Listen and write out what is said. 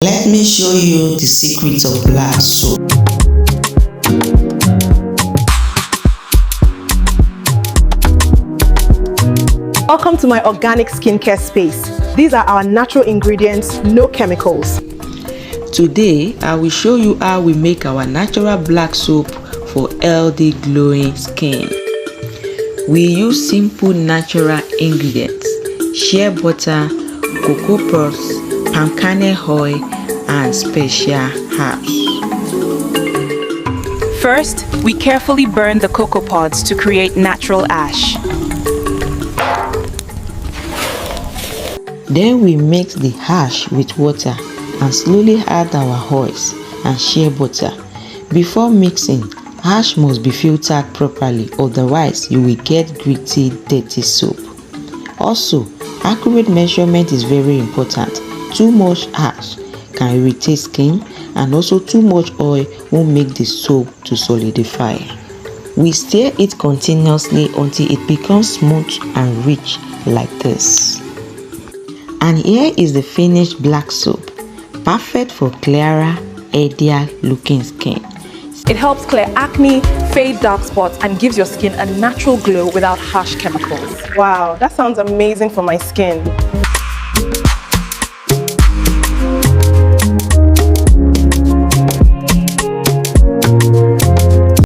Let me show you the secrets of black soap. Welcome to my organic skincare space. These are our natural ingredients, no chemicals. Today, I will show you how we make our natural black soap for healthy glowing skin. We use simple natural ingredients: shea butter, cocoa pods, palm kernel oil, and special herbs. First, we carefully burn the cocoa pods to create natural ash. Then we mix the ash with water and slowly add our oils and shea butter. Before mixing, ash must be filtered properly, otherwise you will get gritty, dirty soap. Also, accurate measurement is very important. Too much ash can irritate skin, and also too much oil will make the soap to solidify. We stir it continuously until it becomes smooth and rich like this. And here is the finished black soap, perfect for clearer, healthier looking skin. It helps clear acne, fade dark spots, and gives your skin a natural glow without harsh chemicals. Wow, that sounds amazing for my skin.